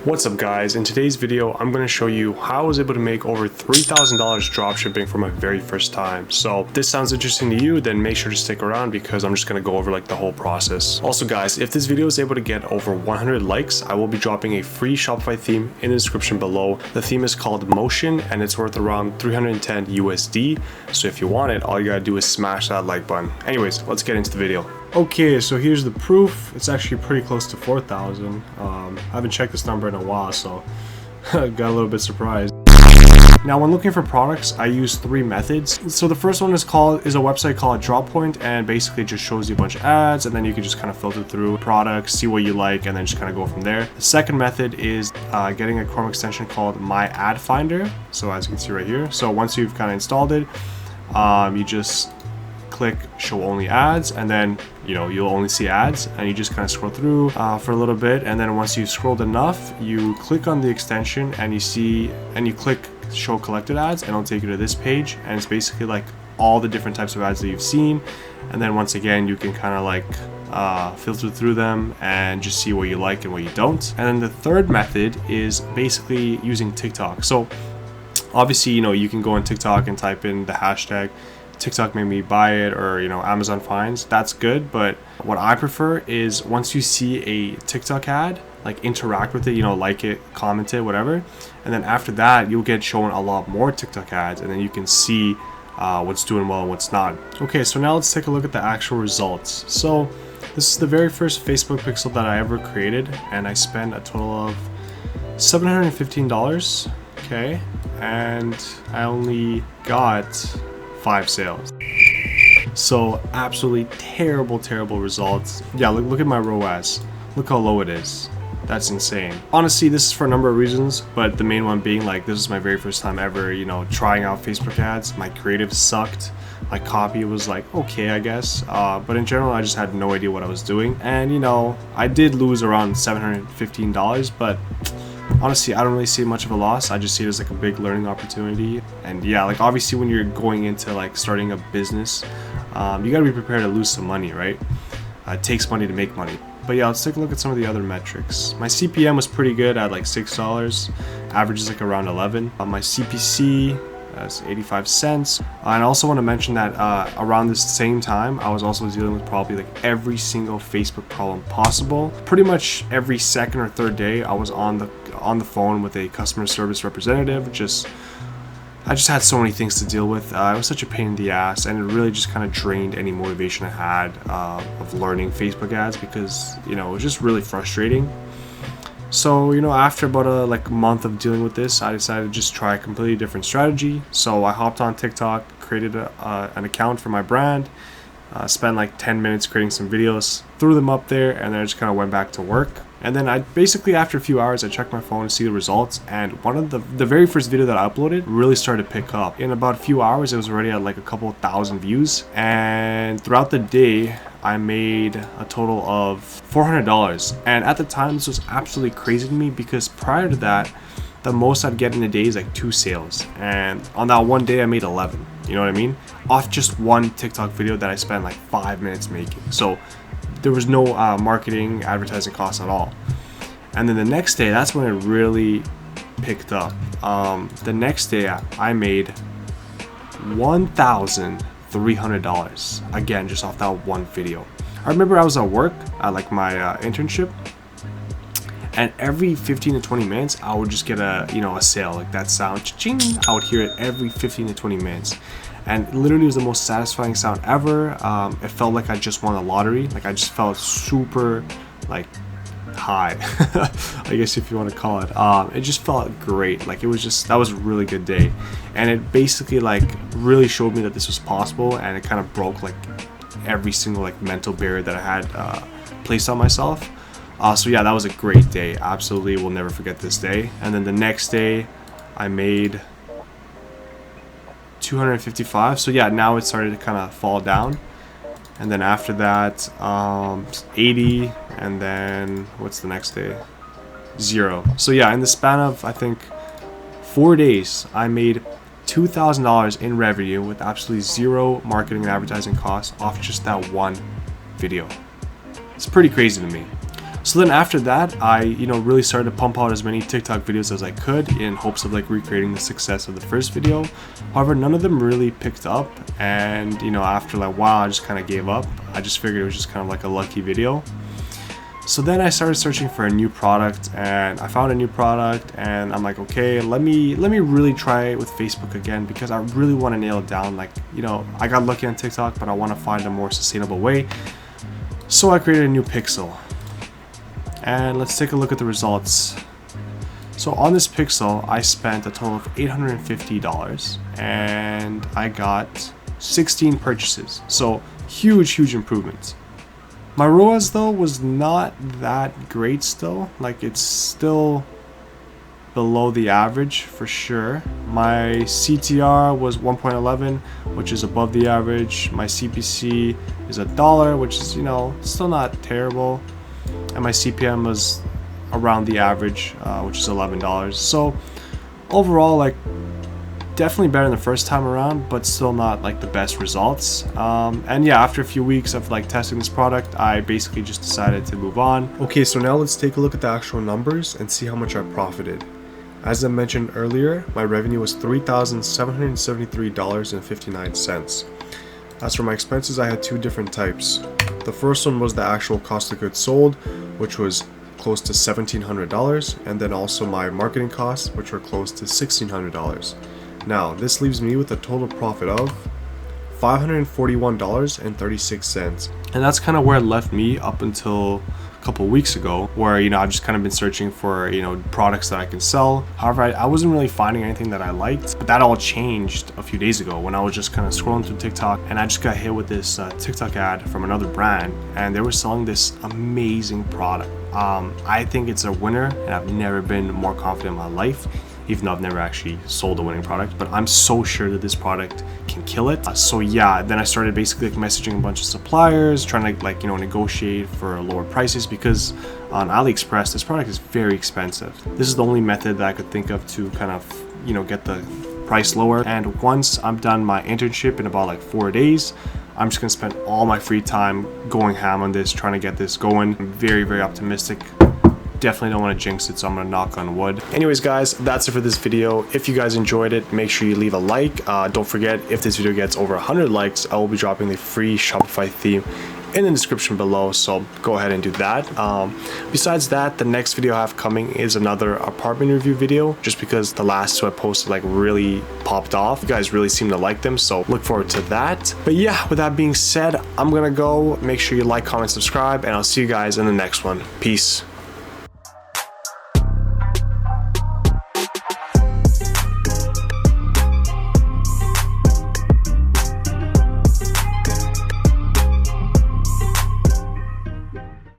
What's up guys, in today's video I'm going to show you how I was able to make over $3,000 dropshipping for my very first time. So if this sounds interesting to you, then make sure to stick around because I'm just going to go over like the whole process. Also guys, if this video is able to get over 100 likes, I will be dropping a free Shopify theme in the description below. The theme is called Motion and it's worth around 310 USD. So if you want it, all you gotta do is smash that like button. Anyways, let's get into the video. Okay, so here's the proof. It's actually pretty close to 4,000. I haven't checked this number in a while, so got a little bit surprised. Now, when looking for products, I use three methods. So the first one is a website called Droppoint, and basically just shows you a bunch of ads, and then you can just kind of filter through products, see what you like, and then just kind of go from there. The second method is getting a Chrome extension called My Ad Finder. So as you can see right here. So once you've kind of installed it, you just click show only ads, and then you'll only see ads, and you just kind of scroll through for a little bit, and then once you've scrolled enough, you click on the extension and you click show collected ads, and it'll take you to this page, and it's basically like all the different types of ads that you've seen, and then once again you can kind of like filter through them and just see what you like and what you don't. And then the third method is basically using TikTok. So obviously you can go on TikTok and type in the hashtag TikTok made me buy it, or Amazon finds. That's good, but what I prefer is once you see a TikTok ad, like interact with it, like it, comment it, whatever, and then after that you'll get shown a lot more TikTok ads, and then you can see what's doing well and what's not. Okay, so now let's take a look at the actual results. So this is the very first Facebook pixel that I ever created, and I spent a total of $715. Okay, and I only got 5 sales. So absolutely terrible results. Yeah, look at my ROAS. Look how low it is. That's insane. Honestly, this is for a number of reasons, but the main one being like this is my very first time ever trying out Facebook ads. My creative sucked. My copy was like okay, I guess, but in general I just had no idea what I was doing, and I did lose around $715, but honestly I don't really see much of a loss. I just see it as like a big learning opportunity. And yeah, like obviously when you're going into like starting a business, you gotta be prepared to lose some money, right? It takes money to make money. But yeah, let's take a look at some of the other metrics. My CPM was pretty good at like $6. Average is like around 11. My CPC, that's 85 cents. And I also want to mention that around this same time, I was also dealing with probably like every single Facebook problem possible. Pretty much every second or third day, I was on the phone with a customer service representative. I just had so many things to deal with. It was such a pain in the ass, and it really just kind of drained any motivation I had of learning Facebook ads, because it was just really frustrating. So after about a month of dealing with this, I decided to just try a completely different strategy. So I hopped on TikTok, created an account for my brand, spent like 10 minutes creating some videos, threw them up there, and then I just kind of went back to work. And then I basically, after a few hours, I checked my phone to see the results, and one of the very first video that I uploaded really started to pick up. In about a few hours, it was already at like a couple of thousand views, and throughout the day I made a total of $400. And at the time, this was absolutely crazy to me, because prior to that, the most I'd get in a day is like 2 sales, and on that one day I made 11. You know what I mean? Off just one TikTok video that I spent like 5 minutes making. So there was no marketing, advertising costs at all. And then the next day, that's when it really picked up. The next day I made $1,300, again just off that one video. I remember I was at work at like my internship, and every 15 to 20 minutes I would just get a sale, like that sound, cha-ching. I would hear it every 15 to 20 minutes, and literally it was the most satisfying sound ever. It felt like I just won a lottery. Like I just felt super like high, I guess if you want to call it. It just felt great. Like that was a really good day, and it basically like really showed me that this was possible, and it kind of broke like every single like mental barrier that I had placed on myself. So yeah, that was a great day. Absolutely will never forget this day. And then the next day I made 255. So yeah, now it started to kind of fall down. And then after that 80, and then what's the next day? 0. So yeah, in the span of I think 4 days I made $2,000 in revenue with absolutely 0 marketing and advertising costs off just that one video. It's pretty crazy to me. So then after that, I, really started to pump out as many TikTok videos as I could in hopes of like recreating the success of the first video. However, none of them really picked up, and after like a while, I just kind of gave up. I just figured it was just kind of like a lucky video. So then I started searching for a new product, and I found a new product, and I'm like, okay, let me really try it with Facebook again, because I really want to nail it down. Like, I got lucky on TikTok, but I want to find a more sustainable way. So I created a new pixel, and let's take a look at the results. So on this pixel, I spent a total of $850, and I got 16 purchases. So huge improvements. My ROAS though was not that great still. Like, it's still below the average for sure. My CTR was 1.11, which is above the average. My CPC is $1, which is, still not terrible. And my CPM was around the average, which is $11. So overall, like, definitely better than the first time around, but still not like the best results. And yeah, after a few weeks of like testing this product, I basically just decided to move on. Okay, so now let's take a look at the actual numbers and see how much I profited. As I mentioned earlier, my revenue was $3,773.59. As for my expenses, I had two different types. The first one was the actual cost of goods sold, which was close to $1,700, and then also my marketing costs, which were close to $1,600. Now, this leaves me with a total profit of $541.36. And that's kind of where it left me up until a couple weeks ago, where, I've just kind of been searching for, products that I can sell. However, I wasn't really finding anything that I liked, but that all changed a few days ago when I was just kind of scrolling through TikTok, and I just got hit with this TikTok ad from another brand, and they were selling this amazing product. I think it's a winner, and I've never been more confident in my life, even though I've never actually sold a winning product, but I'm so sure that this product can kill it. So yeah, then I started basically like messaging a bunch of suppliers, trying to negotiate for lower prices, because on AliExpress, this product is very expensive. This is the only method that I could think of to kind of, get the price lower. And once I'm done my internship in about like 4 days, I'm just gonna spend all my free time going ham on this, trying to get this going. I'm very optimistic. Definitely don't want to jinx it, so I'm gonna knock on wood. Anyways guys, that's it for this video. If you guys enjoyed it, make sure you leave a like. Don't forget, if this video gets over 100 likes, I will be dropping the free Shopify theme in the description below, so go ahead and do that. Besides that, the next video I have coming is another apartment review video, just because the last two I posted like really popped off. You guys really seem to like them, so look forward to that. But yeah, with that being said, I'm gonna go. Make sure you like, comment, subscribe, and I'll see you guys in the next one. Peace.